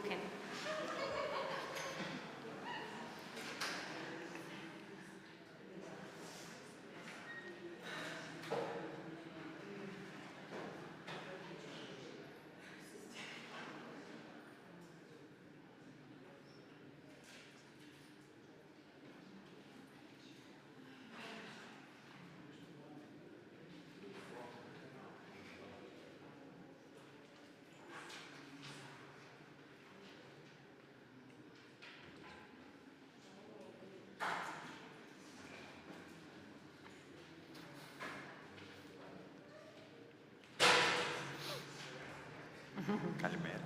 you can. Kalimera.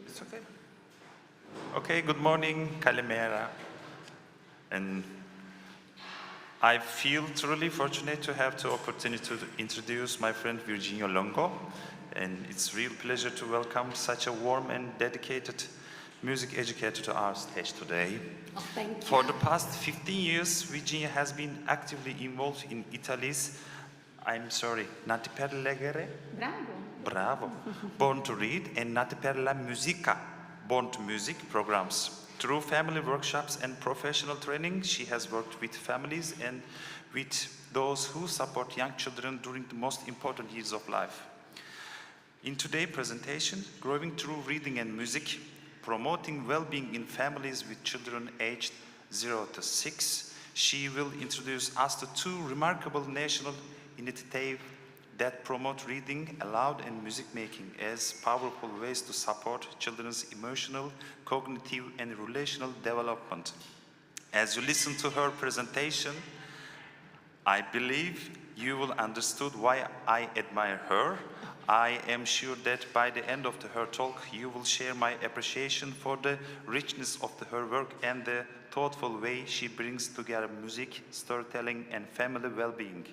It's okay. Okay, good morning, Kalimera. And I feel truly fortunate to have the opportunity to introduce my friend Virginia Longo. And it's a real pleasure to welcome such a warm and dedicated music educator to our stage today. Oh, thank you. For the past 15 years, Virginia has been actively involved in Italy's, Nati per leggere? Bravo. Born to Read and Nati per la musica, Born to Music programs. Through family workshops and professional training, she has worked with families and with those who support young children during the most important years of life. In today's presentation, Growing Through Reading and Music, Promoting Well-Being in Families with Children aged 0 to 6, she will introduce us to two remarkable national initiatives that promote reading aloud and music making as powerful ways to support children's emotional, cognitive, and relational development. As you listen to her presentation, I believe you will understand why I admire her. I am sure that by the end of her talk, you will share my appreciation for the richness of her work and the thoughtful way she brings together music, storytelling, and family well-being.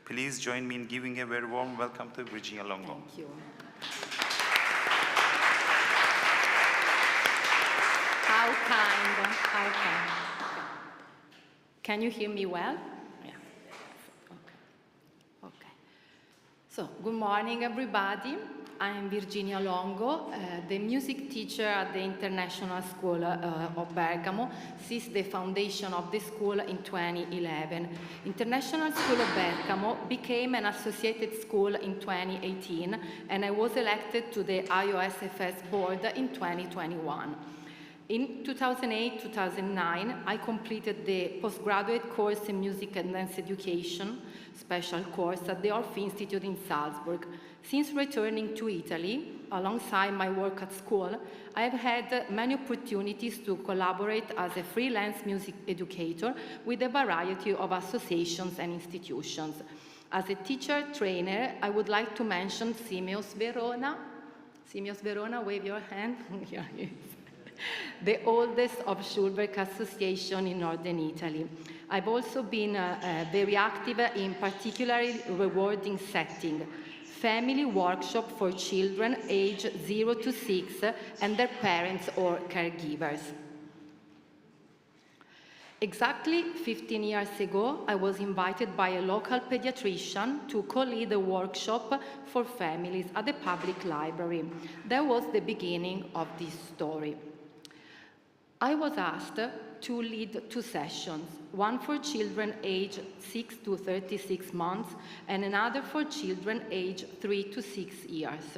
Please join me in giving a very warm welcome to Virginia Longo. Thank you. How kind, how kind. Can you hear me well? Yeah. Okay. So, good morning, everybody. I am Virginia Longo, the music teacher at the International School of Bergamo since the foundation of the school in 2011. International School of Bergamo became an associated school in 2018, and I was elected to the Iosfs board in 2021. In 2008-2009, I completed the postgraduate course in music and dance education, special course at the Orff Institute in Salzburg. Since returning to Italy, alongside my work at school, I have had many opportunities to collaborate as a freelance music educator with a variety of associations and institutions. As a teacher trainer, I would like to mention Iosfs Verona. Iosfs Verona, wave your hand. Here he is. The oldest Orff-Schulwerk association in northern Italy. I've also been very active in particularly rewarding setting, family workshop for children aged 0 to 6 and their parents or caregivers. Exactly 15 years ago, I was invited by a local pediatrician to co-lead a workshop for families at the public library. That was the beginning of this story. I was asked to lead two sessions, one for children aged 6 to 36 months and another for children aged 3 to 6 years.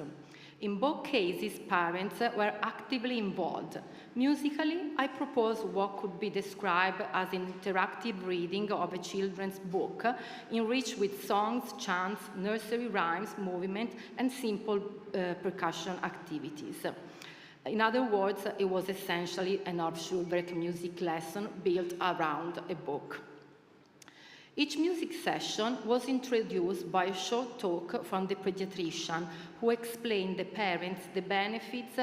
In both cases, parents were actively involved. Musically, I proposed what could be described as an interactive reading of a children's book, enriched with songs, chants, nursery rhymes, movement, and simple percussion activities. In other words, it was essentially an Orff-Schulwerk music lesson built around a book. Each music session was introduced by a short talk from the pediatrician who explained the parents the benefits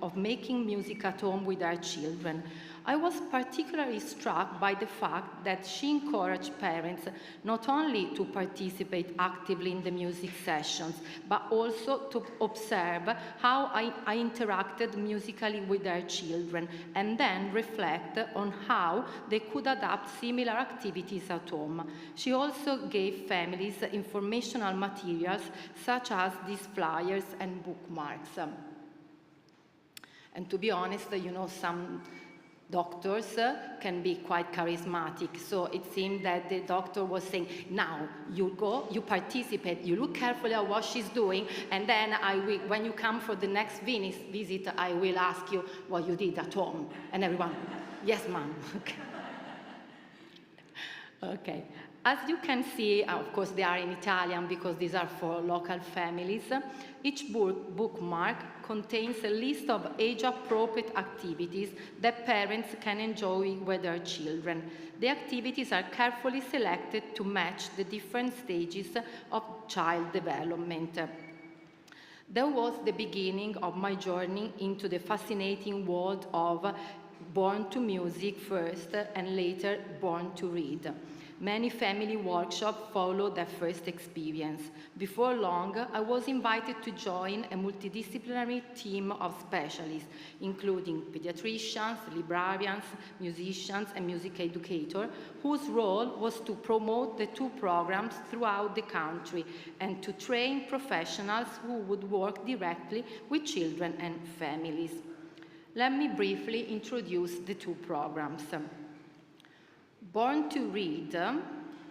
of making music at home with their children. I was particularly struck by the fact that she encouraged parents not only to participate actively in the music sessions, but also to observe how I interacted musically with their children and then reflect on how they could adapt similar activities at home. She also gave families informational materials such as these flyers and bookmarks. And to be honest, you know, some doctors can be quite charismatic. So it seemed that the doctor was saying, now you go, you participate, you look carefully at what she's doing, and then when you come for the next visit, I will ask you what you did at home. And everyone, yes, ma'am. Okay. Okay. As you can see, of course, they are in Italian because these are for local families. Each bookmark contains a list of age-appropriate activities that parents can enjoy with their children. The activities are carefully selected to match the different stages of child development. That was the beginning of my journey into the fascinating world of Born to Music first and later Born to Read. Many family workshops followed that first experience. Before long, I was invited to join a multidisciplinary team of specialists, including pediatricians, librarians, musicians, and music educators, whose role was to promote the two programs throughout the country and to train professionals who would work directly with children and families. Let me briefly introduce the two programs. Born to Read,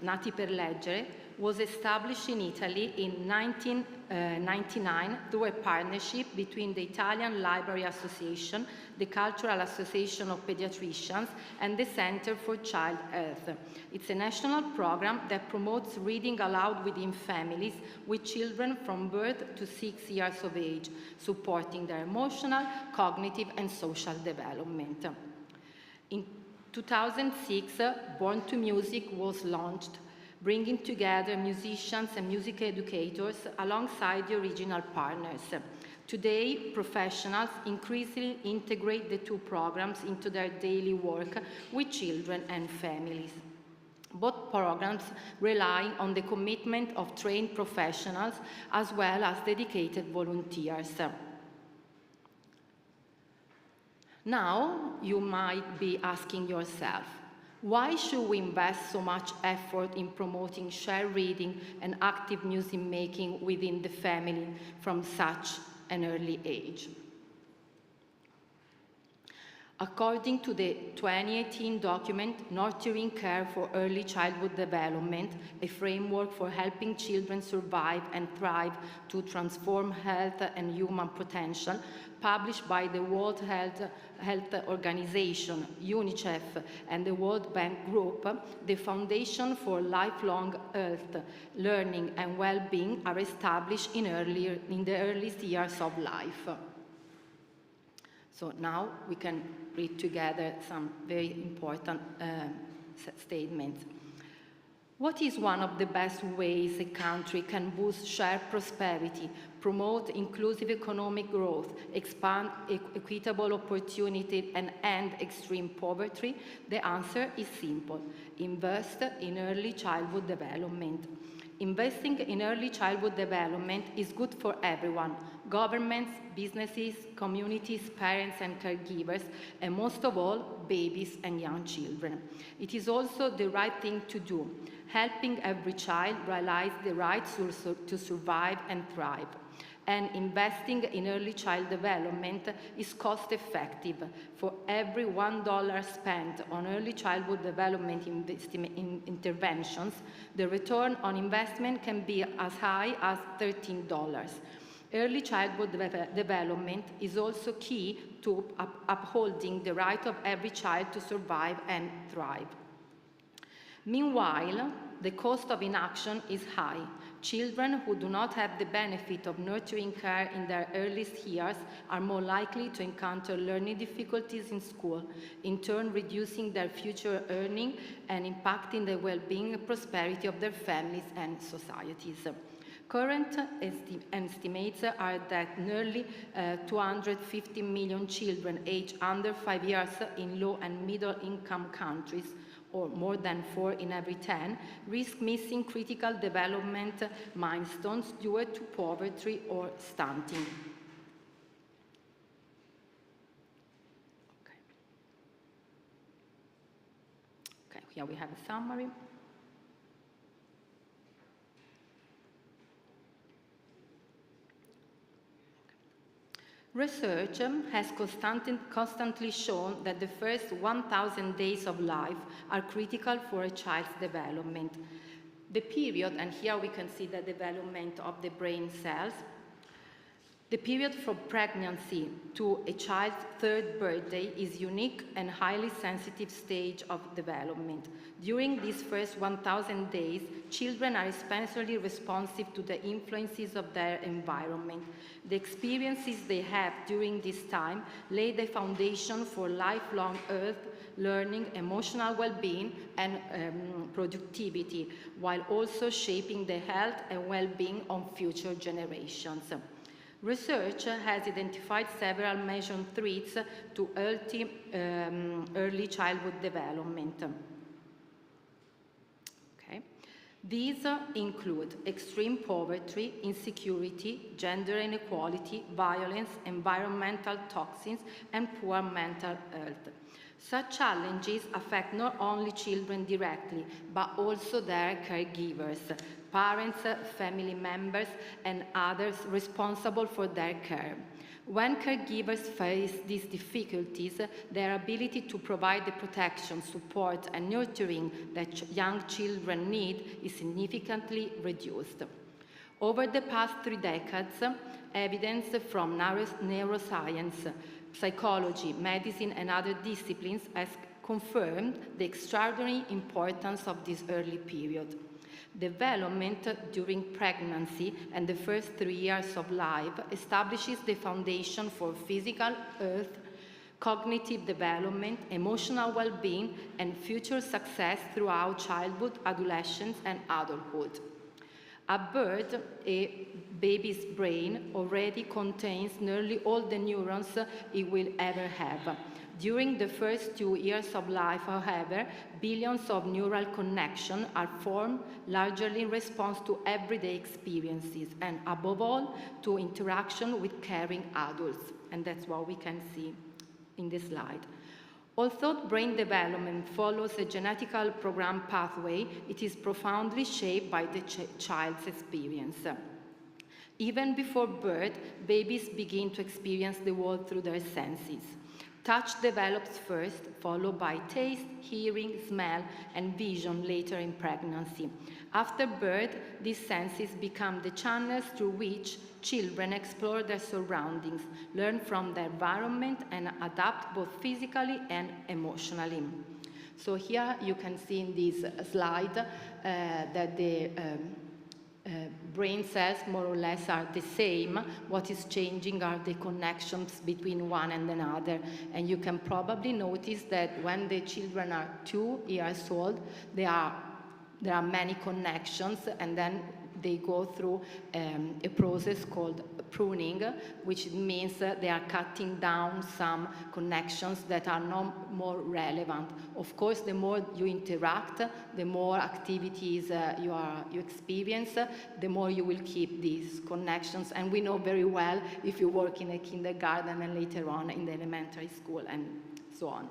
Nati per Leggere, was established in Italy in 1999 through a partnership between the Italian Library Association, the Cultural Association of Pediatricians, and the Center for Child Health. It's a national program that promotes reading aloud within families with children from birth to 6 years of age, supporting their emotional, cognitive, and social development. In 2006, Born to Music was launched, bringing together musicians and music educators alongside the original partners. Today, professionals increasingly integrate the two programs into their daily work with children and families. Both programs rely on the commitment of trained professionals as well as dedicated volunteers. Now, you might be asking yourself, why should we invest so much effort in promoting shared reading and active music making within the family from such an early age? According to the 2018 document, Nurturing Care for Early Childhood Development, a framework for helping children survive and thrive to transform health and human potential, published by the World Health Organization, UNICEF, and the World Bank Group, the Foundation for Lifelong Health, Learning and Well-being are established in the earliest years of life. So now we can read together some very important statements. What is one of the best ways a country can boost shared prosperity, promote inclusive economic growth, expand equitable opportunity, and end extreme poverty? The answer is simple: invest in early childhood development. Investing in early childhood development is good for everyone: governments, businesses, communities, parents and caregivers, and most of all, babies and young children. It is also the right thing to do, helping every child realize the right to survive and thrive. And investing in early child development is cost-effective. For every $1 spent on early childhood development interventions, the return on investment can be as high as $13. Early childhood development is also key to upholding the right of every child to survive and thrive. Meanwhile, the cost of inaction is high. Children who do not have the benefit of nurturing care in their earliest years are more likely to encounter learning difficulties in school, in turn reducing their future earning and impacting the well-being and prosperity of their families and societies. Current estimates are that nearly 250 million children aged under 5 years in low and middle income countries, or more than 4 in every 10, risk missing critical development milestones due to poverty or stunting. Okay, here we have a summary. Research has constantly shown that the first 1,000 days of life are critical for a child's development. The period, and here we can see the development of the brain cells, the period from pregnancy to a child's third birthday is unique and highly sensitive stage of development. During these first 1,000 days, children are especially responsive to the influences of their environment. The experiences they have during this time lay the foundation for lifelong learning, emotional well-being, and productivity, while also shaping the health and well-being of future generations. Research has identified several major threats to early childhood development. Okay. These include extreme poverty, insecurity, gender inequality, violence, environmental toxins, and poor mental health. Such challenges affect not only children directly, but also their caregivers, parents, family members, and others responsible for their care. When caregivers face these difficulties, their ability to provide the protection, support, and nurturing that young children need is significantly reduced. Over the past 3 decades, evidence from neuroscience, psychology, medicine, and other disciplines has confirmed the extraordinary importance of this early period. Development during pregnancy and the first 3 years of life establishes the foundation for physical health, cognitive development, emotional well-being, and future success throughout childhood, adolescence, and adulthood. At birth, a baby's brain already contains nearly all the neurons it will ever have. During the first 2 years of life, however, billions of neural connections are formed, largely in response to everyday experiences and, above all, to interaction with caring adults. And that's what we can see in this slide. Although brain development follows a genetically programmed pathway, it is profoundly shaped by the child's experience. Even before birth, babies begin to experience the world through their senses. Touch develops first, followed by taste, hearing, smell, and vision later in pregnancy. After birth, these senses become the channels through which children explore their surroundings, learn from their environment, and adapt both physically and emotionally. So here you can see in this slide that the brain cells more or less are the same. What is changing are the connections between one and another. And you can probably notice that when the children are 2 years old, there are many connections, and then they go through a process called pruning, which means they are cutting down some connections that are not more relevant. Of course, the more you interact, the more activities you experience, the more you will keep these connections. And we know very well if you work in a kindergarten and later on in the elementary school and so on.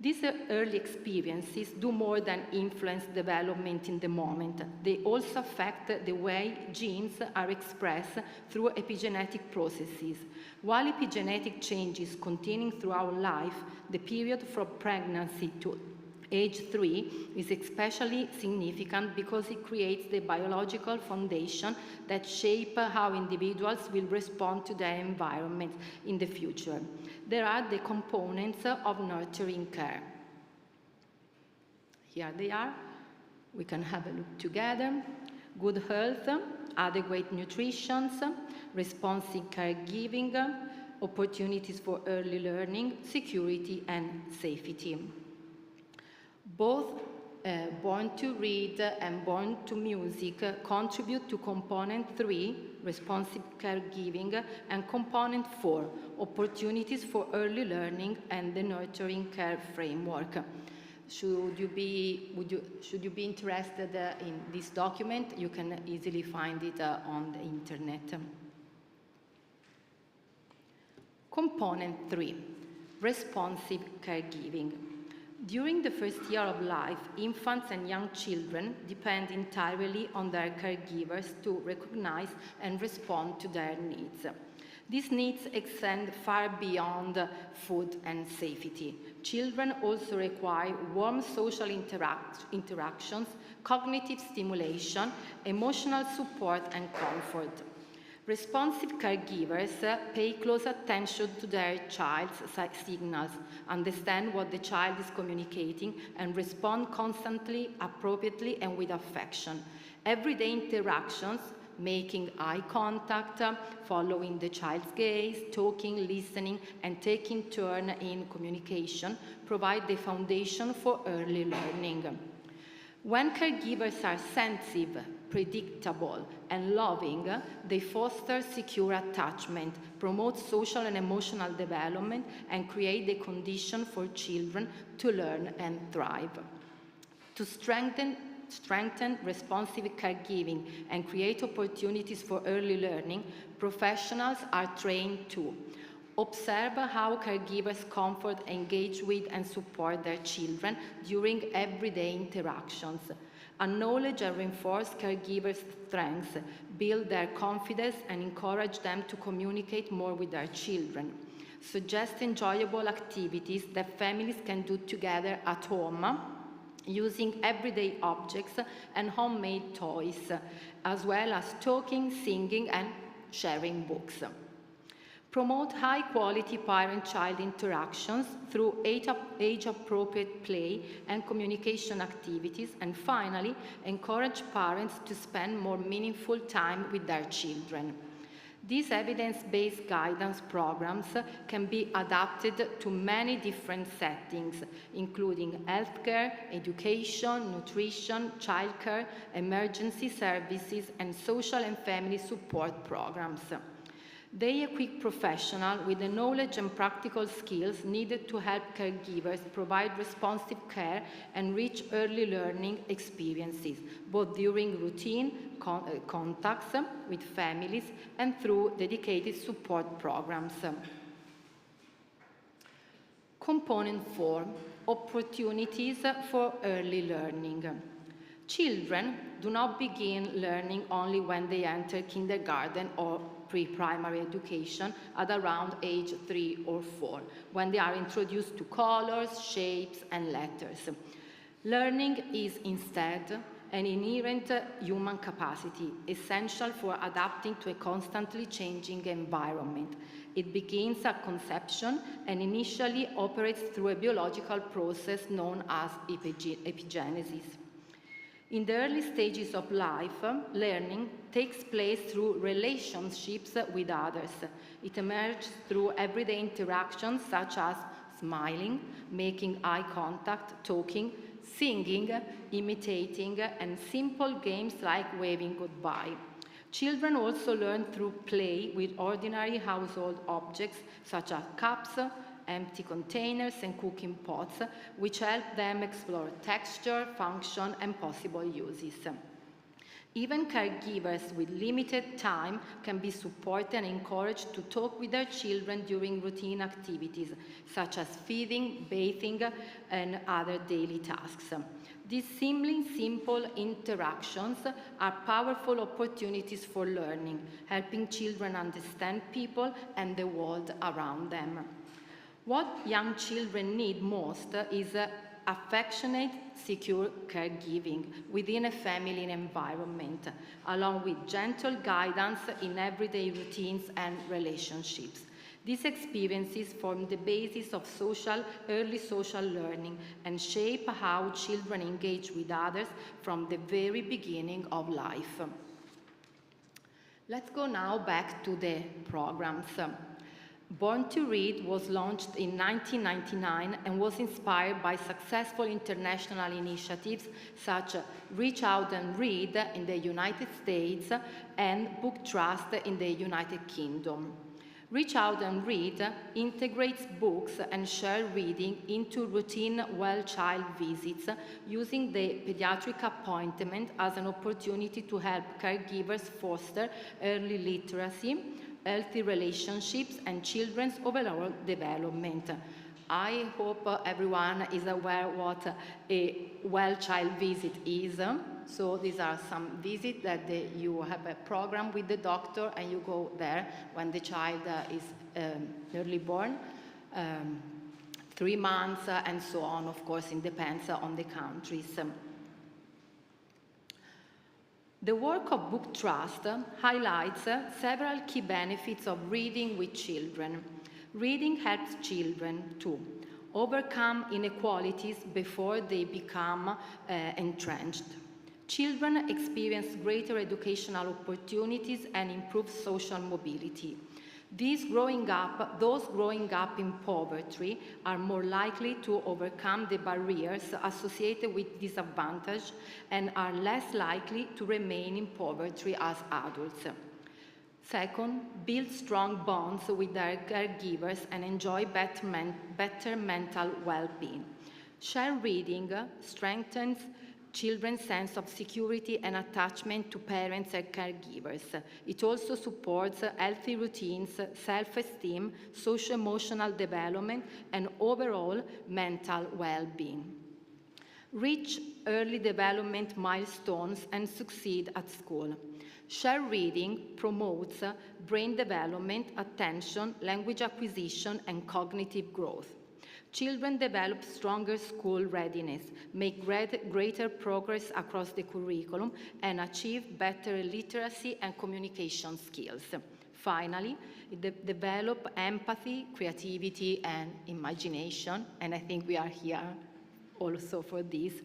These early experiences do more than influence development in the moment. They also affect the way genes are expressed through epigenetic processes. While epigenetic changes continue throughout life, the period from pregnancy to age 3 is especially significant because it creates the biological foundation that shape how individuals will respond to their environment in the future. There are the components of nurturing care. Here they are. We can have a look together. Good health, adequate nutrition, responsive caregiving, opportunities for early learning, security, and safety. Both Born to Read and Born to Music contribute to Component 3, Responsive Caregiving, and Component 4, Opportunities for Early Learning and the Nurturing Care Framework. Should you be interested in this document, you can easily find it on the internet. Component 3, Responsive Caregiving. During the first year of life, infants and young children depend entirely on their caregivers to recognize and respond to their needs. These needs extend far beyond food and safety. Children also require warm social interactions, cognitive stimulation, emotional support, and comfort. Responsive caregivers pay close attention to their child's signals, understand what the child is communicating, and respond constantly, appropriately, and with affection. Everyday interactions, making eye contact, following the child's gaze, talking, listening, and taking turn in communication, provide the foundation for early learning. When caregivers are sensitive, predictable, and loving, they foster secure attachment, promote social and emotional development, and create the condition for children to learn and thrive. To strengthen responsive caregiving and create opportunities for early learning, professionals are trained to observe how caregivers comfort, engage with, and support their children during everyday interactions. Acknowledge and reinforce caregivers' strengths, build their confidence, and encourage them to communicate more with their children. Suggest enjoyable activities that families can do together at home, using everyday objects and homemade toys, as well as talking, singing, and sharing books. Promote high-quality parent-child interactions through age-appropriate play and communication activities, and finally, encourage parents to spend more meaningful time with their children. These evidence-based guidance programs can be adapted to many different settings, including healthcare, education, nutrition, childcare, emergency services, and social and family support programs. They equip professionals with the knowledge and practical skills needed to help caregivers provide responsive care and reach early learning experiences, both during routine contacts with families and through dedicated support programs. Component 4, opportunities for early learning. Children do not begin learning only when they enter kindergarten or pre-primary education at around age 3 or 4, when they are introduced to colors, shapes, and letters. Learning is instead an inherent human capacity, essential for adapting to a constantly changing environment. It begins at conception and initially operates through a biological process known as epigenesis. In the early stages of life, learning takes place through relationships with others. It emerges through everyday interactions such as smiling, making eye contact, talking, singing, imitating, and simple games like waving goodbye. Children also learn through play with ordinary household objects such as cups, empty containers, and cooking pots, which help them explore texture, function, and possible uses. Even caregivers with limited time can be supported and encouraged to talk with their children during routine activities, such as feeding, bathing, and other daily tasks. These seemingly simple interactions are powerful opportunities for learning, helping children understand people and the world around them. What young children need most is affectionate, secure caregiving within a family environment, along with gentle guidance in everyday routines and relationships. These experiences form the basis of early social learning and shape how children engage with others from the very beginning of life. Let's go now back to the programs. Born to Read was launched in 1999 and was inspired by successful international initiatives such as Reach Out and Read in the United States and Book Trust in the United Kingdom. Reach Out and Read integrates books and shared reading into routine well-child visits, using the pediatric appointment as an opportunity to help caregivers foster early literacy, healthy relationships, and children's overall development. I hope everyone is aware what a well-child visit is. So these are some visits that you have a program with the doctor and you go there when the child is early born, 3 months and so on. Of course, it depends on the countries. The work of Book Trust highlights several key benefits of reading with children. Reading helps children to overcome inequalities before they become entrenched. Children experience greater educational opportunities and improve social mobility. Those growing up in poverty are more likely to overcome the barriers associated with disadvantage and are less likely to remain in poverty as adults. Second, build strong bonds with their caregivers and enjoy better mental well-being. Shared reading strengthens children's sense of security and attachment to parents and caregivers. It also supports healthy routines, self-esteem, social-emotional development, and overall mental well-being. Reach early development milestones and succeed at school. Shared reading promotes brain development, attention, language acquisition, and cognitive growth. Children develop stronger school readiness, make greater progress across the curriculum, and achieve better literacy and communication skills. Finally, develop empathy, creativity, and imagination, and I think we are here also for this.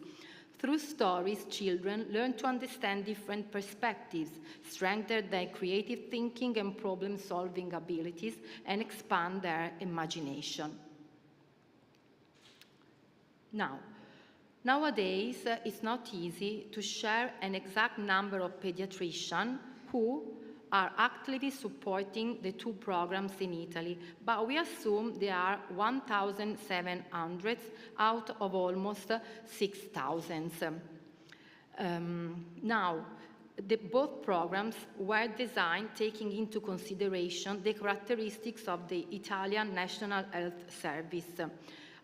Through stories, children learn to understand different perspectives, strengthen their creative thinking and problem-solving abilities, and expand their imagination. Nowadays, it's not easy to share an exact number of pediatricians who are actively supporting the 2 programs in Italy, but we assume there are 1,700 out of almost 6,000. Both programs were designed taking into consideration the characteristics of the Italian National Health Service.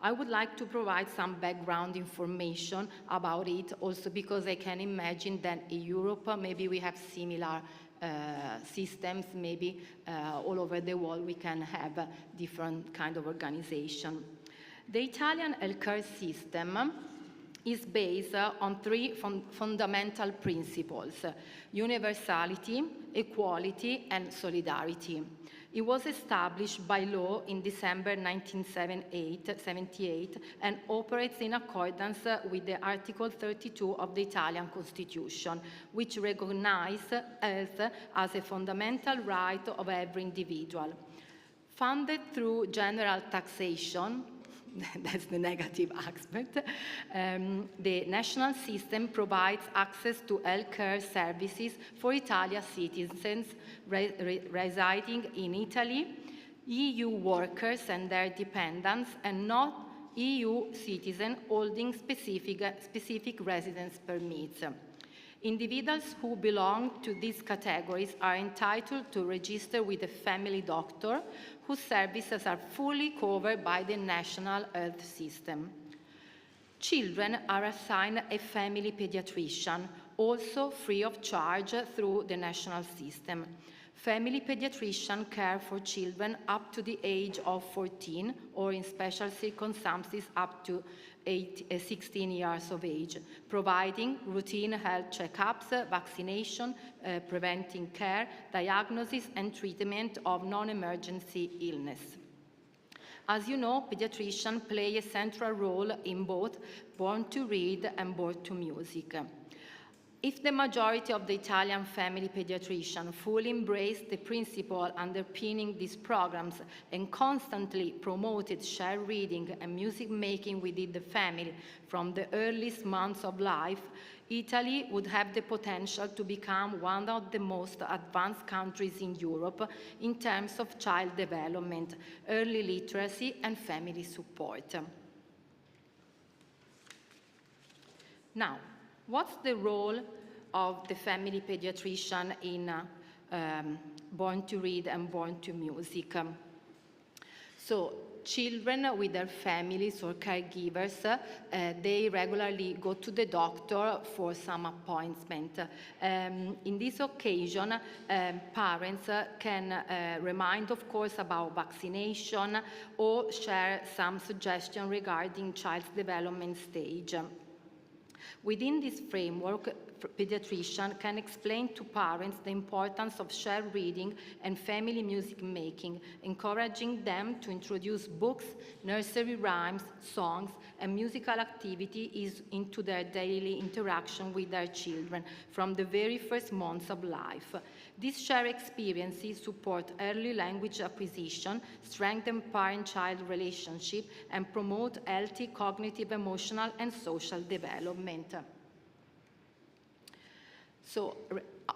I would like to provide some background information about it, also because I can imagine that in Europe, maybe we have similar systems, maybe all over the world we can have different kind of organization. The Italian healthcare system is based on 3 fundamental principles: universality, equality, and solidarity. It was established by law in December 1978 and operates in accordance with the Article 32 of the Italian Constitution, which recognizes health as a fundamental right of every individual. Funded through general taxation, that's the negative aspect, the national system provides access to healthcare services for Italian citizens residing in Italy, EU workers and their dependents, and not EU citizens holding specific residence permits. Individuals who belong to these categories are entitled to register with a family doctor whose services are fully covered by the national health system. Children are assigned a family pediatrician, also free of charge through the national system. Family pediatricians care for children up to the age of 14 or in special circumstances up to 16 years of age, providing routine health checkups, vaccination, preventing care, diagnosis and treatment of non-emergency illness. As you know, pediatricians play a central role in both Born to Read and Born to Music. If the majority of the Italian family pediatricians fully embraced the principle underpinning these programs and constantly promoted shared reading and music making within the family from the earliest months of life, Italy would have the potential to become one of the most advanced countries in Europe in terms of child development, early literacy, and family support. Now, what's the role of the family pediatrician in Born to Read and Born to Music. So children with their families or caregivers, they regularly go to the doctor for some appointment. In this occasion, parents can remind, of course, about vaccination or share some suggestions regarding child's development stage. Within this framework, pediatrician can explain to parents the importance of shared reading and family music making, encouraging them to introduce books, nursery rhymes, songs, and musical activities into their daily interaction with their children from the very first months of life. These shared experiences support early language acquisition, strengthen parent-child relationship, and promote healthy cognitive, emotional, and social development. So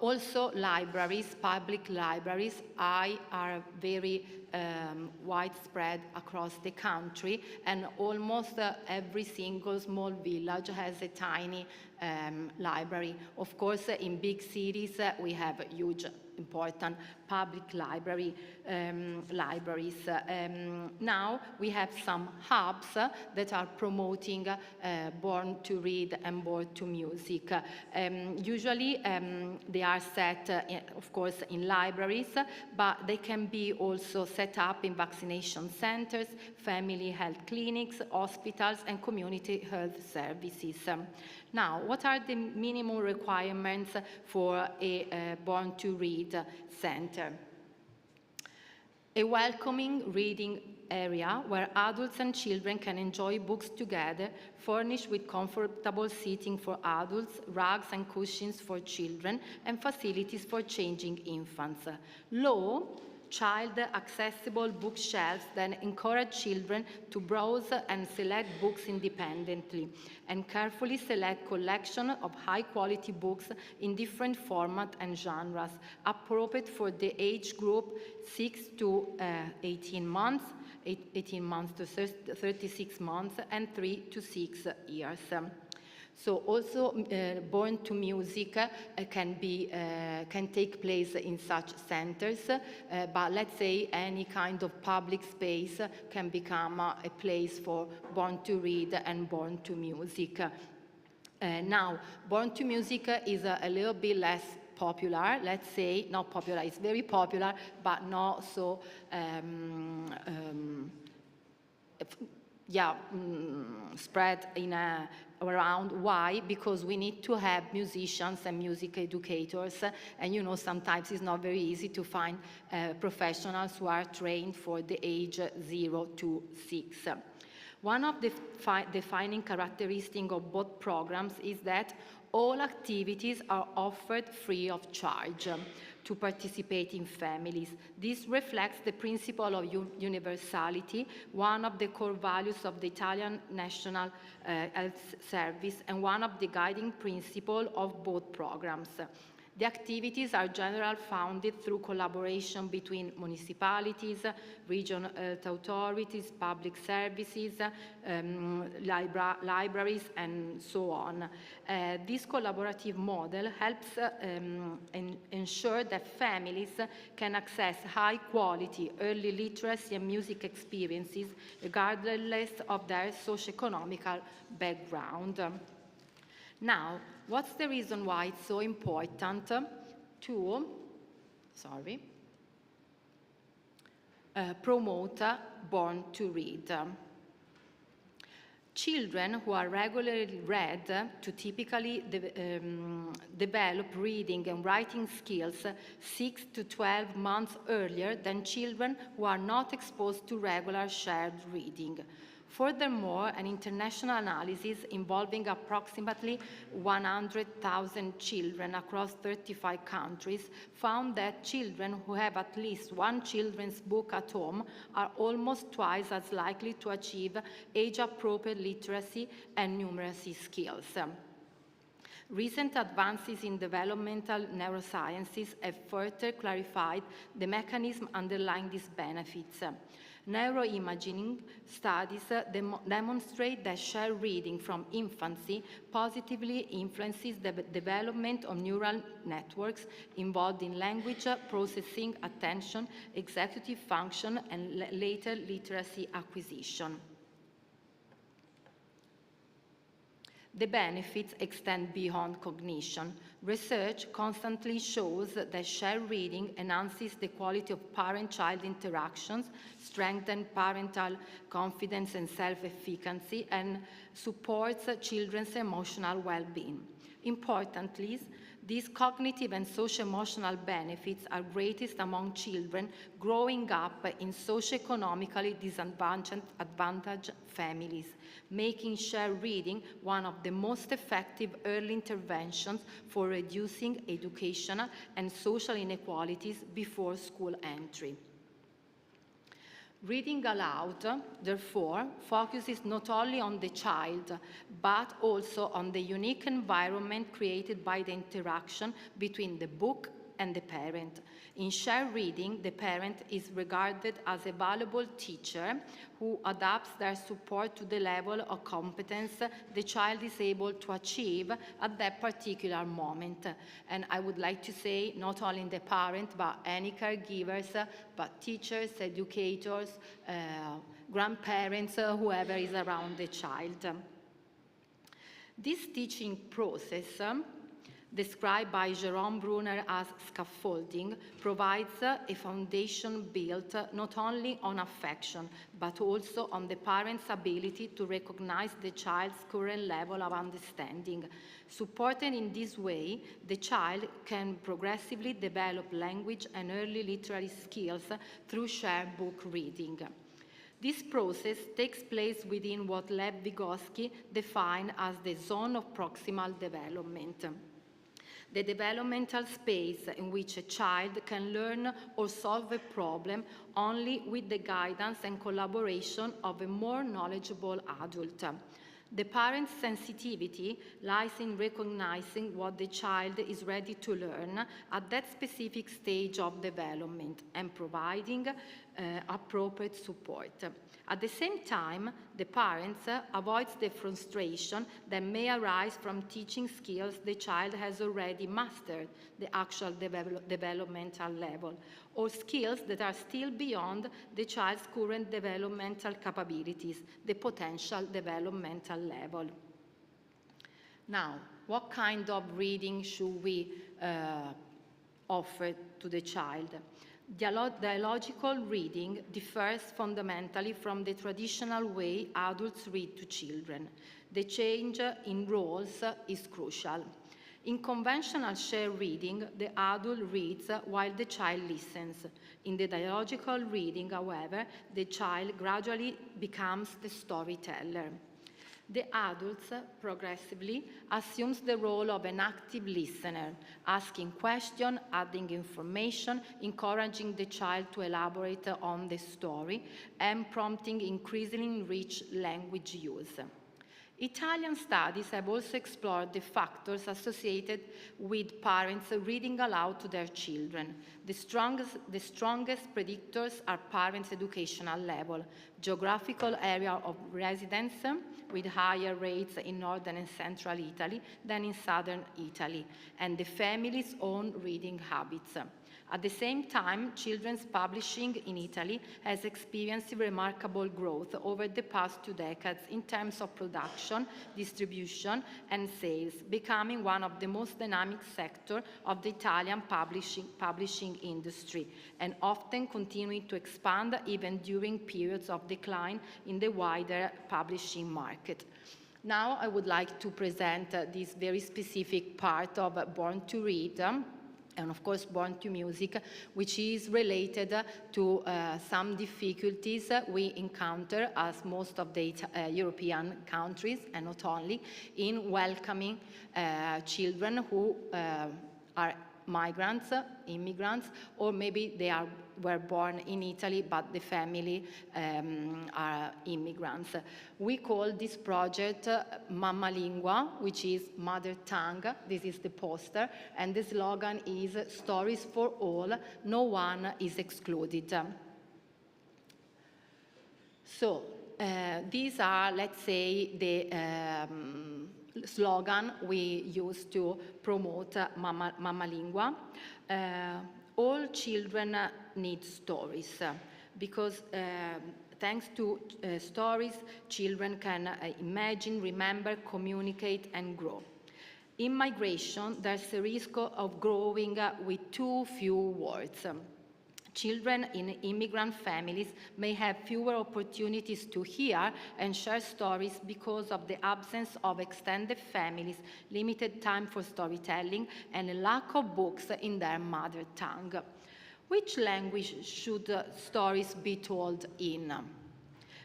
also libraries, public libraries, are very widespread across the country, and almost every single small village has a tiny library. Of course, in big cities, we have huge, important public libraries. Now we have some hubs that are promoting Born to Read and Born to Music. Usually they are set, of course, in libraries, but they can be also set up in vaccination centers, family health clinics, hospitals, and community health services. Now, what are the minimum requirements for a Born to Read center? A welcoming reading area where adults and children can enjoy books together, furnished with comfortable seating for adults, rugs and cushions for children, and facilities for changing infants. Low, child-accessible bookshelves that encourage children to browse and select books independently, and carefully select collection of high-quality books in different formats and genres, appropriate for the age group 6 to 18 months, 18 months to 36 months, and 3 to 6 years. So also Born to Music can take place in such centers, but let's say any kind of public space can become a place for Born to Read and Born to Music. Now, Born to Music is a little bit less popular, let's say, not popular, it's very popular, but not so spread around. Why? Because we need to have musicians and music educators, and you know, sometimes it's not very easy to find professionals who are trained for the age 0 to 6. One of the defining characteristics of both programs is that all activities are offered free of charge to participating families. This reflects the principle of universality, one of the core values of the Italian National Health Service and one of the guiding principles of both programs. The activities are generally funded through collaboration between municipalities, regional health authorities, public services, libraries, and so on. This collaborative model helps ensure that families can access high-quality early literacy and music experiences regardless of their socioeconomic background. Now, what's the reason why it's so important to promote Born to Read? Children who are regularly read to typically develop reading and writing skills 6 to 12 months earlier than children who are not exposed to regular shared reading. Furthermore, an international analysis involving approximately 100,000 children across 35 countries found that children who have at least one children's book at home are almost twice as likely to achieve age-appropriate literacy and numeracy skills. Recent advances in developmental neurosciences have further clarified the mechanism underlying these benefits. Neuroimaging studies demonstrate that shared reading from infancy positively influences the development of neural networks involved in language processing, attention, executive function, and later literacy acquisition. The benefits extend beyond cognition. Research constantly shows that shared reading enhances the quality of parent-child interactions, strengthens parental confidence and self-efficacy, and supports children's emotional well-being. Importantly, these cognitive and socio-emotional benefits are greatest among children growing up in socioeconomically disadvantaged families, making shared reading one of the most effective early interventions for reducing educational and social inequalities before school entry. Reading aloud, therefore, focuses not only on the child, but also on the unique environment created by the interaction between the book and the parent. In shared reading, the parent is regarded as a valuable teacher who adapts their support to the level of competence the child is able to achieve at that particular moment. And I would like to say not only the parent, but any caregivers, but teachers, educators, grandparents, whoever is around the child. This teaching process, described by Jerome Brunner as scaffolding, provides a foundation built not only on affection, but also on the parent's ability to recognize the child's current level of understanding. Supported in this way, the child can progressively develop language and early literary skills through shared book reading. This process takes place within what Lev Vygotsky defined as the zone of proximal development, the developmental space in which a child can learn or solve a problem only with the guidance and collaboration of a more knowledgeable adult. The parent's sensitivity lies in recognizing what the child is ready to learn at that specific stage of development and providing appropriate support. At the same time, the parent avoids the frustration that may arise from teaching skills the child has already mastered the actual developmental level, or skills that are still beyond the child's current developmental capabilities, the potential developmental level. Now, what kind of reading should we offer to the child? Dialogical reading differs fundamentally from the traditional way adults read to children. The change in roles is crucial. In conventional shared reading, the adult reads while the child listens. In the dialogical reading, however, the child gradually becomes the storyteller. The adult progressively assumes the role of an active listener, asking questions, adding information, encouraging the child to elaborate on the story, and prompting increasingly rich language use. Italian studies have also explored the factors associated with parents reading aloud to their children. The strongest predictors are parents' educational level, geographical area of residence, with higher rates in northern and central Italy than in southern Italy, and the family's own reading habits. At the same time, children's publishing in Italy has experienced remarkable growth over the past 2 decades in terms of production, distribution, and sales, becoming one of the most dynamic sectors of the Italian publishing industry, and often continuing to expand even during periods of decline in the wider publishing market. Now I would like to present this very specific part of Born to Read, and of course Born to Music, which is related to some difficulties we encounter, as most of the European countries, and not only, in welcoming children who are migrants, immigrants, or maybe they were born in Italy, but the family are immigrants. We call this project Mamma Lingua, which is mother tongue. This is the poster, and the slogan is "Stories for all, no one is excluded." So these are, let's say, the slogan we use to promote Mamma Lingua. All children need stories because thanks to stories, children can imagine, remember, communicate, and grow. In migration, there's a risk of growing with too few words. Children in immigrant families may have fewer opportunities to hear and share stories because of the absence of extended families, limited time for storytelling, and a lack of books in their mother tongue. Which language should stories be told in?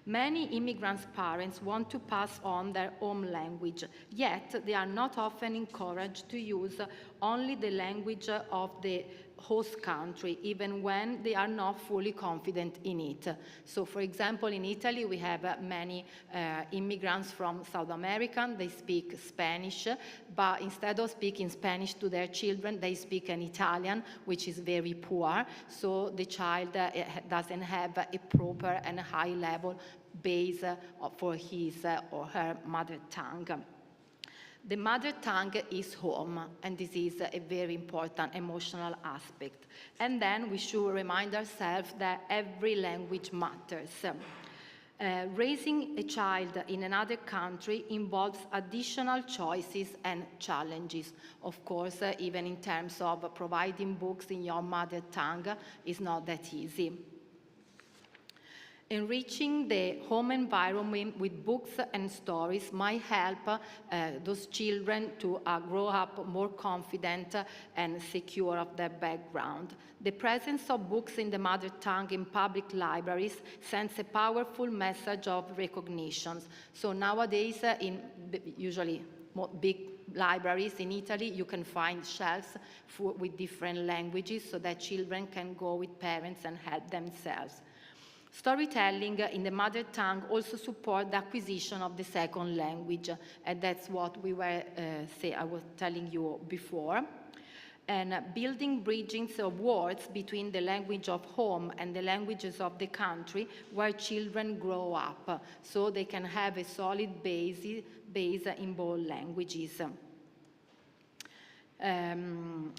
Many immigrants' parents want to pass on their home language, yet they are not often encouraged to use only the language of the host country, even when they are not fully confident in it. So, for example, in Italy, we have many immigrants from South America. They speak Spanish, but instead of speaking Spanish to their children, they speak an Italian, which is very poor. So the child doesn't have a proper and high-level base for his or her mother tongue. The mother tongue is home, and this is a very important emotional aspect. And then we should remind ourselves that every language matters. Raising a child in another country involves additional choices and challenges. Of course, even in terms of providing books in your mother tongue is not that easy. Enriching the home environment with books and stories might help those children to grow up more confident and secure of their background. The presence of books in the mother tongue in public libraries sends a powerful message of recognition. So nowadays, in usually big libraries in Italy, you can find shelves with different languages so that children can go with parents and help themselves. Storytelling in the mother tongue also supports the acquisition of the second language, and that's what I was telling you before. And building bridges of words between the language of home and the languages of the country where children grow up, so they can have a solid base in both languages.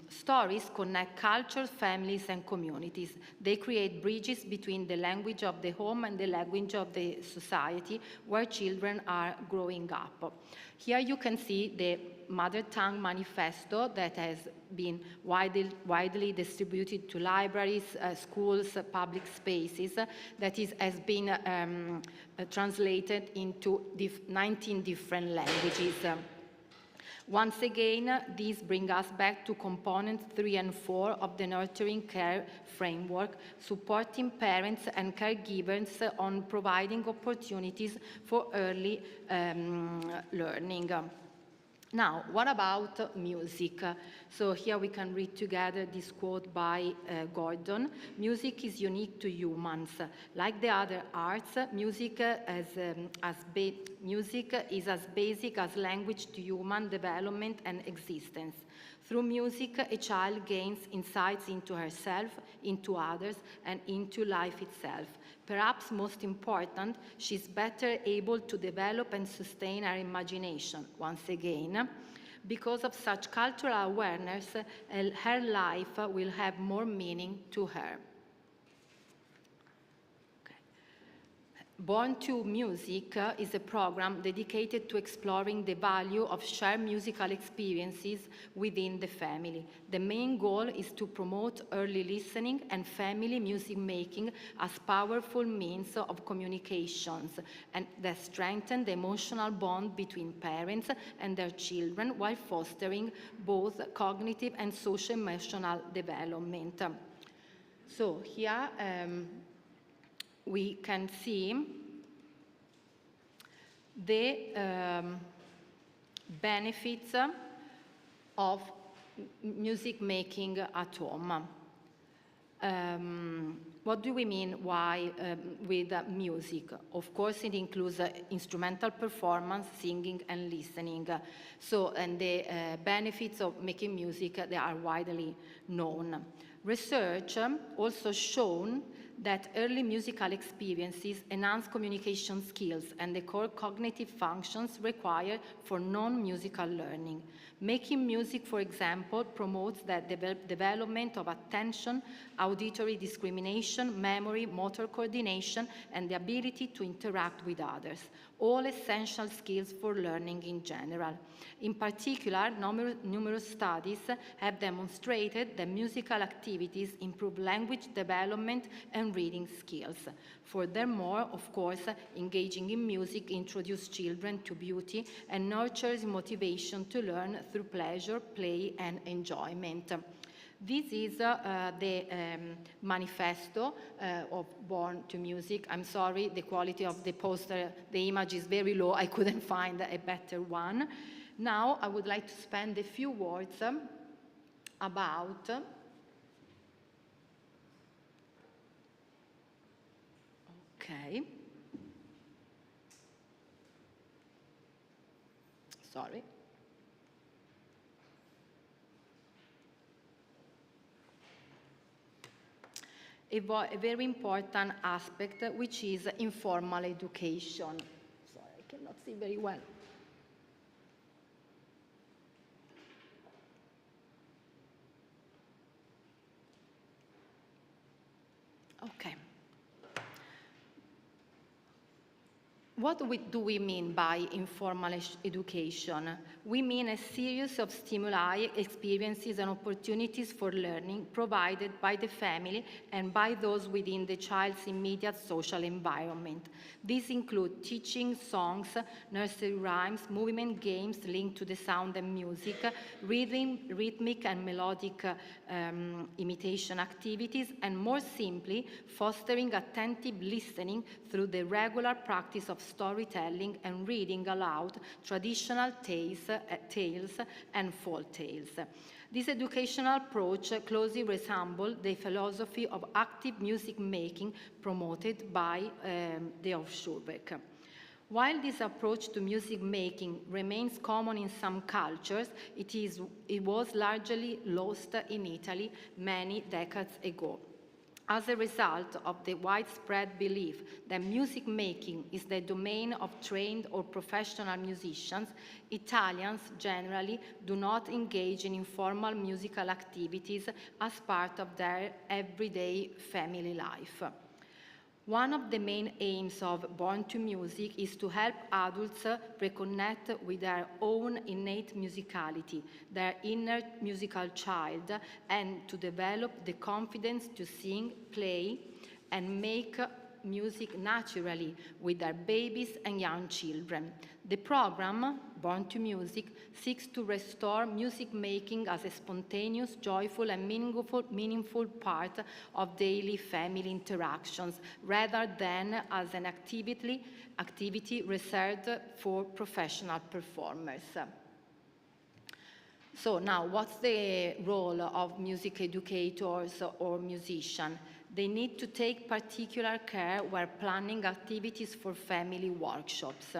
Stories connect cultures, families, and communities. They create bridges between the language of the home and the language of the society where children are growing up. Here you can see the Mother Tongue Manifesto that has been widely distributed to libraries, schools, public spaces, has been translated into 19 different languages. Once again, these bring us back to components 3 and 4 of the nurturing care framework, supporting parents and caregivers on providing opportunities for early learning. Now, what about music? So here we can read together this quote by Gordon. Music is unique to humans. Like the other arts, music is as basic as language to human development and existence. Through music, a child gains insights into herself, into others, and into life itself. Perhaps most important, she's better able to develop and sustain her imagination. Once again, because of such cultural awareness, her life will have more meaning to her. Born to Music is a program dedicated to exploring the value of shared musical experiences within the family. The main goal is to promote early listening and family music making as powerful means of communications and that strengthen the emotional bond between parents and their children while fostering both cognitive and social-emotional development. So here, we can see the benefits of music making at home. What do we mean with music? Of course, it includes instrumental performance, singing, and listening. And the benefits of making music, they are widely known. Research also shown that early musical experiences enhance communication skills and the core cognitive functions required for non-musical learning. Making music, for example, promotes the development of attention, auditory discrimination, memory, motor coordination, and the ability to interact with others, all essential skills for learning in general. In particular, numerous studies have demonstrated that musical activities improve language development and reading skills. Furthermore, of course, engaging in music introduces children to beauty and nurtures motivation to learn through pleasure, play, and enjoyment. This is the manifesto of Born to Music. I'm sorry, the quality of the poster, the image is very low. I couldn't find a better one. Now, I would like to spend a few words about okay. Sorry. A very important aspect, which is informal education. Sorry, I cannot see very well. Okay. What do we mean by informal education? We mean a series of stimuli, experiences, and opportunities for learning provided by the family and by those within the child's immediate social environment. These include teaching, songs, nursery rhymes, movement games linked to the sound and music, rhythmic and melodic imitation activities, and more simply, fostering attentive listening through the regular practice of storytelling and reading aloud traditional tales and folk tales. This educational approach closely resembles the philosophy of active music making promoted by the Orff-Schulwerk. While this approach to music making remains common in some cultures, it was largely lost in Italy many decades ago. As a result of the widespread belief that music making is the domain of trained or professional musicians, Italians generally do not engage in informal musical activities as part of their everyday family life. One of the main aims of Born to Music is to help adults reconnect with their own innate musicality, their inner musical child, and to develop the confidence to sing, play, and make music naturally with their babies and young children. The program, Born to Music, seeks to restore music making as a spontaneous, joyful, and meaningful part of daily family interactions, rather than as an activity reserved for professional performers. So now, what's the role of music educators or musicians? They need to take particular care while planning activities for family workshops.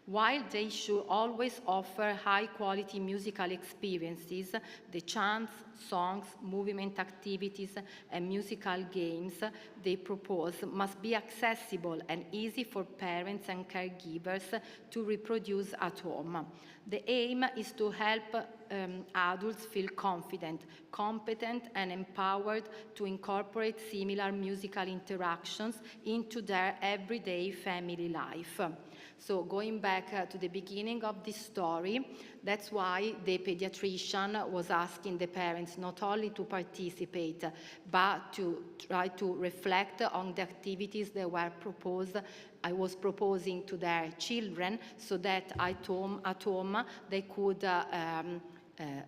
While they should always offer high-quality musical experiences, the chants, songs, movement activities, and musical games they propose must be accessible and easy for parents and caregivers to reproduce at home. The aim is to help adults feel confident, competent, and empowered to incorporate similar musical interactions into their everyday family life. So going back to the beginning of this story, that's why the pediatrician was asking the parents not only to participate, but to try to reflect on the activities that were proposed. I was proposing to their children so that at home they could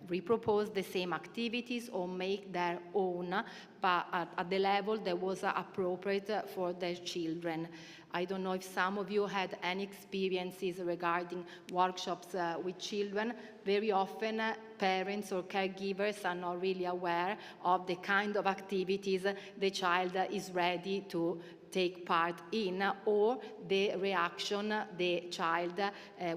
repropose the same activities or make their own, but at the level that was appropriate for their children. I don't know if some of you had any experiences regarding workshops with children. Very often, parents or caregivers are not really aware of the kind of activities the child is ready to take part in, or the reaction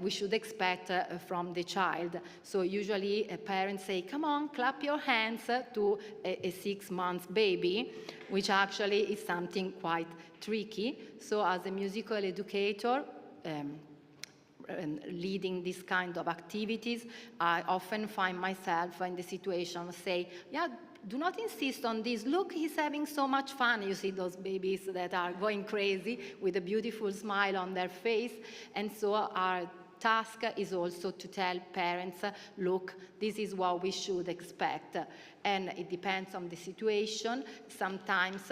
we should expect from the child. So usually parents say, come on, clap your hands to a 6-month baby, which actually is something quite tricky. So as a musical educator, leading this kind of activities, I often find myself in the situation of say, yeah, do not insist on this. Look, he's having so much fun. You see those babies that are going crazy with a beautiful smile on their face. And so our task is also to tell parents, look, this is what we should expect. And it depends on the situation. Sometimes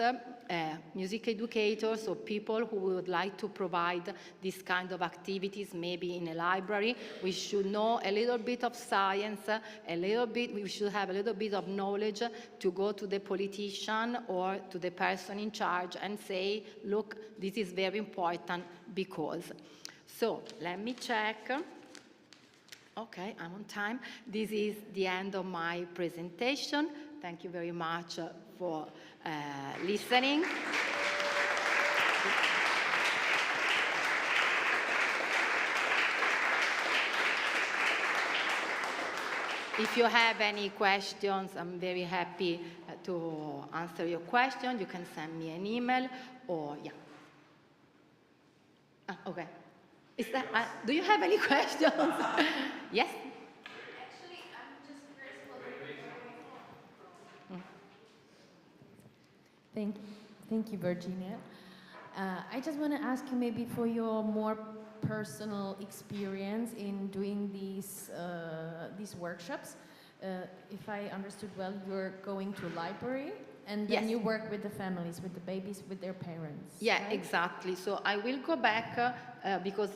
music educators or people who would like to provide this kind of activities, maybe in a library, we should know a little bit of science, we should have a little bit of knowledge to go to the politician or to the person in charge and say, look, this is very important because. So let me check. Okay, I'm on time. This is the end of my presentation. Thank you very much for listening. If you have any questions, I'm very happy to answer your questions. You can send me an email or, yeah. Okay. Is that, do you have any questions? Yes? Actually, I'm just curious about Thank you, Virginia. I just want to ask you maybe for your more personal experience in doing these workshops. If I understood well, you're going to a library and then Yes. you work with the families, with the babies, with their parents. Yeah, right? exactly. So I will go back because,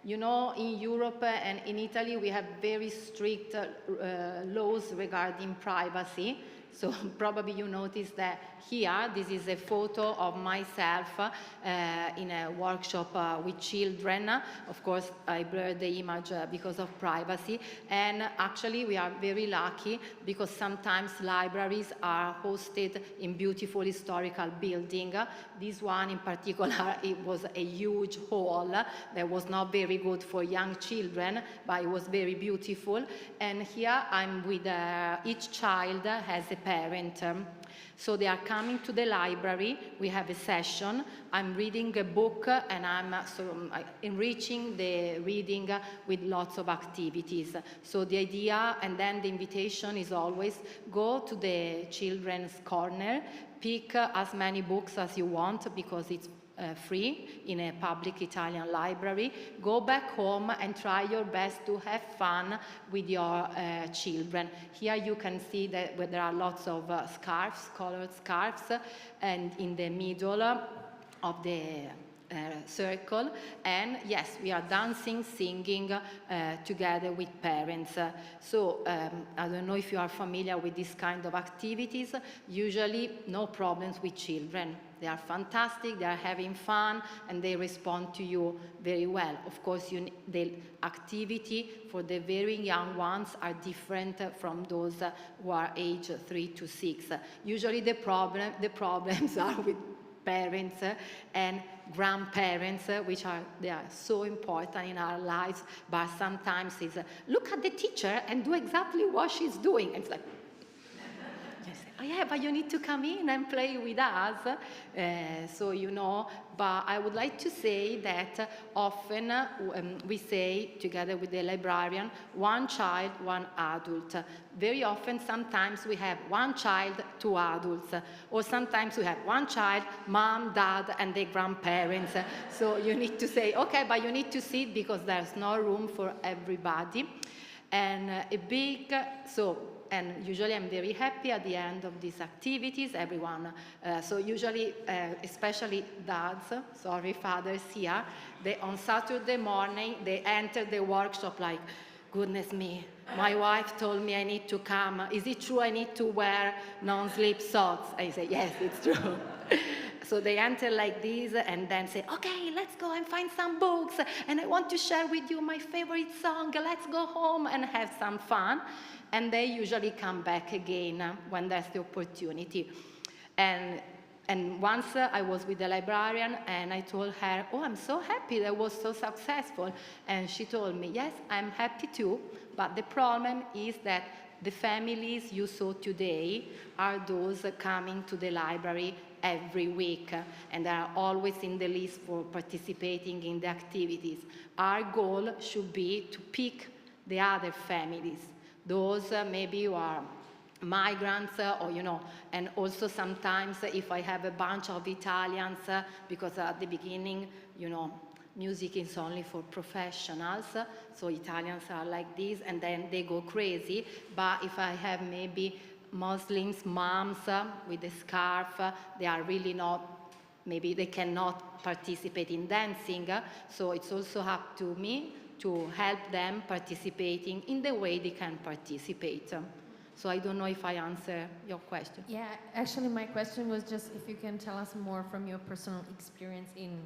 you know, in Europe and in Italy, we have very strict laws regarding privacy. So probably you noticed that here, this is a photo of myself in a workshop with children. Of course, I blurred the image because of privacy. And actually, we are very lucky because sometimes libraries are hosted in beautiful historical buildings. This one in particular, it was a huge hall that was not very good for young children, but it was very beautiful. And here I'm with each child has a parent. So they are coming to the library, we have a session, I'm reading a book and I'm enriching the reading with lots of activities. So the idea and then the invitation is always go to the children's corner, pick as many books as you want because it's free in a public Italian library. Go back home and try your best to have fun with your children. Here you can see that there are lots of scarves, colored scarves, and in the middle of the circle, and yes, we are dancing, singing together with parents. So I don't know if you are familiar with this kind of activities. Usually no problems with children. They are fantastic, they are having fun, and they respond to you very well. Of course, the activity for the very young ones are different from those who are age 3 to 6. Usually the problems are with parents and grandparents, they are so important in our lives, but sometimes it's, look at the teacher and do exactly what she's doing. And it's like, oh yeah, but you need to come in and play with us. So, you know, but I would like to say that often we say, together with the librarian, one child, one adult. Very often, sometimes we have one child, two adults, or sometimes we have one child, mom, dad, and the grandparents. So you need to say, okay, but you need to sit because there's no room for everybody. And and usually I'm very happy at the end of these activities, everyone. So usually, especially dads, sorry, fathers here, on Saturday morning, they enter the workshop like, goodness me, my wife told me I need to come. Is it true I need to wear non-slip socks? I say, yes, it's true. So they enter like this and then say, okay, let's go and find some books. And I want to share with you my favorite song. Let's go home and have some fun. And they usually come back again when there's the opportunity. And And once I was with the librarian and I told her, oh, I'm so happy that was so successful. And she told me, yes, I'm happy too, but the problem is that the families you saw today are those coming to the library every week, and they are always in the list for participating in the activities. Our goal should be to pick the other families, those maybe who are migrants or, and also sometimes if I have a bunch of Italians, because at the beginning, music is only for professionals, so Italians are like this, and then they go crazy. But if I have maybe Muslims, moms with a scarf, they are really not, maybe they cannot participate in dancing, so it's also up to me to help them participating in the way they can participate. So I don't know if I answer your question. Yeah, actually my question was just if you can tell us more from your personal experience in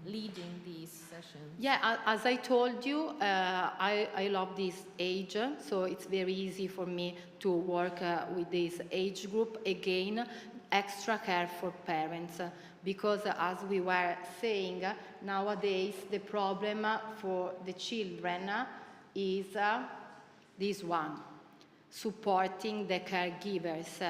leading these sessions. Yeah, as I told you, I love this age, so it's very easy for me to work with this age group. Again, extra care for parents, because as we were saying, nowadays the problem for the children is this one. Supporting the caregivers,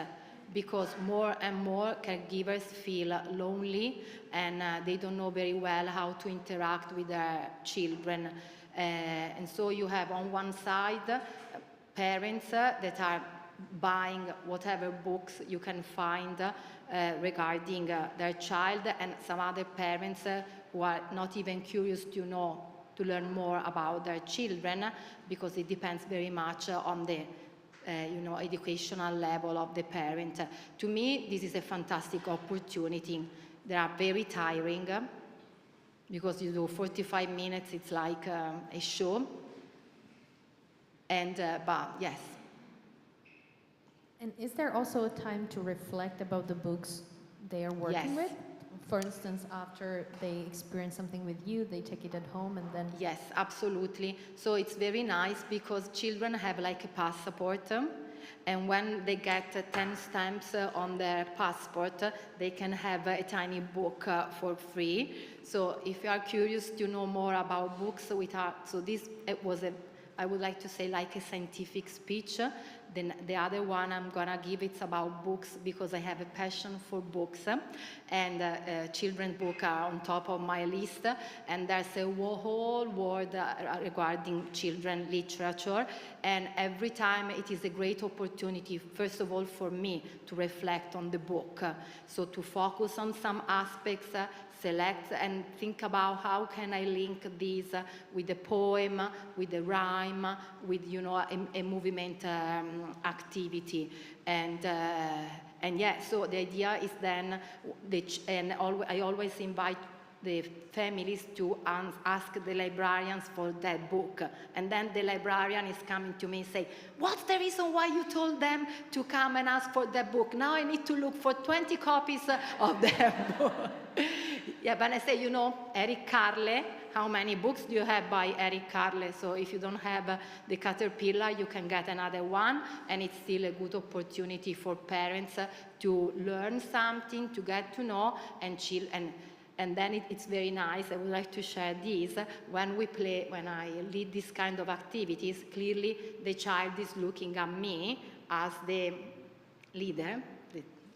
because more and more caregivers feel lonely and they don't know very well how to interact with their children. And so you have on one side parents that are buying whatever books you can find regarding their child, and some other parents who are not even curious to learn more about their children, because it depends very much on the educational level of the parent. To me, this is a fantastic opportunity. They are very tiring because you do 45 minutes, it's like a show. And, but yes. And is there also a time to reflect about the books they are working with? For instance, after they experience something with you, they take it at home and then... Yes, absolutely. So it's very nice because children have like a passport, and when they get 10 stamps on their passport, they can have a tiny book for free. So if you are curious to know more about books, so this was I would like to say like a scientific speech. Then the other one I'm gonna give, it's about books, because I have a passion for books, and children's books are on top of my list, and there's a whole world regarding children literature, and every time it is a great opportunity, first of all for me, to reflect on the book, so to focus on some aspects, select and think about how can I link this with the poem, with the rhyme, with a movement activity, and yeah. So the idea is then, I always invite the families to ask the librarians for that book, and then the librarian is coming to me and say, what's the reason why you told them to come and ask for that book? Now I need to look for 20 copies of that book. Yeah, but I say, Eric Carle, how many books do you have by Eric Carle? So if you don't have The Caterpillar, you can get another one, and it's still a good opportunity for parents to learn something, to get to know, and chill. And then it's very nice. I would like to share this. When I lead this kind of activities, clearly the child is looking at me as the leader,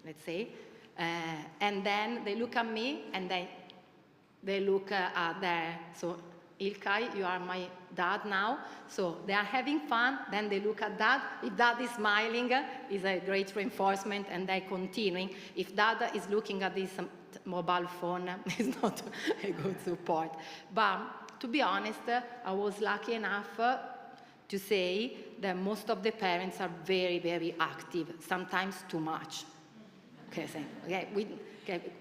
let's say, and then they look at me and they look at so Ilkay, you are my dad now. So they are having fun, then they look at dad. If dad is smiling, is a great reinforcement, and they're continuing. If dad is looking at this mobile phone, it's not a good support. But to be honest, I was lucky enough to say that most of the parents are very, very active, sometimes too much.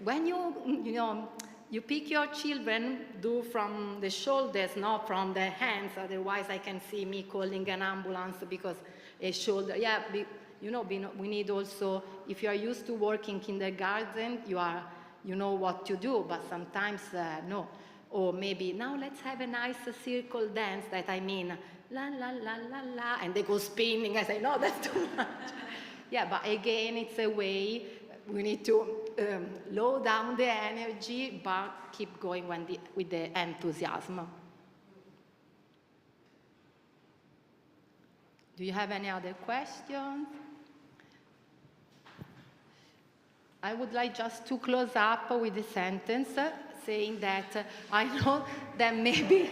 When you pick your children, do from the shoulders, not from the hands. Otherwise, I can see me calling an ambulance because a shoulder. Yeah, we need also, if you are used to working kindergarten, you know what to do, but sometimes no. Or maybe, now let's have a nice circle dance that la, la, la, la, la, and they go spinning. I say, no, that's too much. Yeah, but again, it's a way we need to low down the energy, but keep going with the enthusiasm. Do you have any other questions? I would like just to close up with a sentence saying that I know that maybe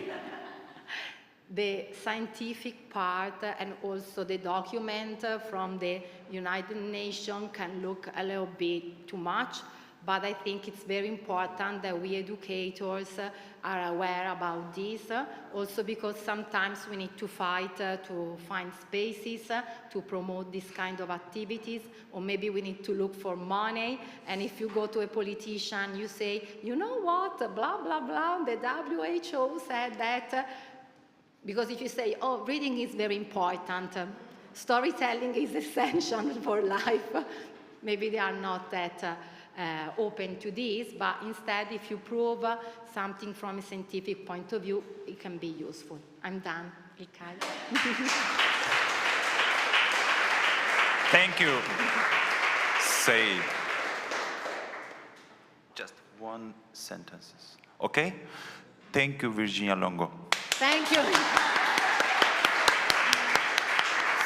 the scientific part and also the document from the United Nations can look a little bit too much, but I think it's very important that we educators are aware about this, also because sometimes we need to fight to find spaces to promote this kind of activities, or maybe we need to look for money, and if you go to a politician, you say, you know what, blah, blah, blah, the WHO said that, because if you say, oh, reading is very important, storytelling is essential for life, maybe they are not that open to this, but instead, if you prove something from a scientific point of view, it can be useful. I'm done, Riccardo. Thank you. Say just one sentence, okay? Thank you, Virginia Longo. Thank you.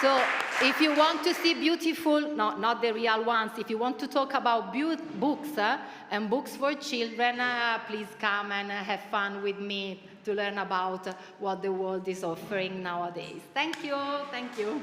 So, if you want to see beautiful, no, not the real ones, if you want to talk about books and books for children, please come and have fun with me to learn about what the world is offering nowadays. Thank you. Thank you.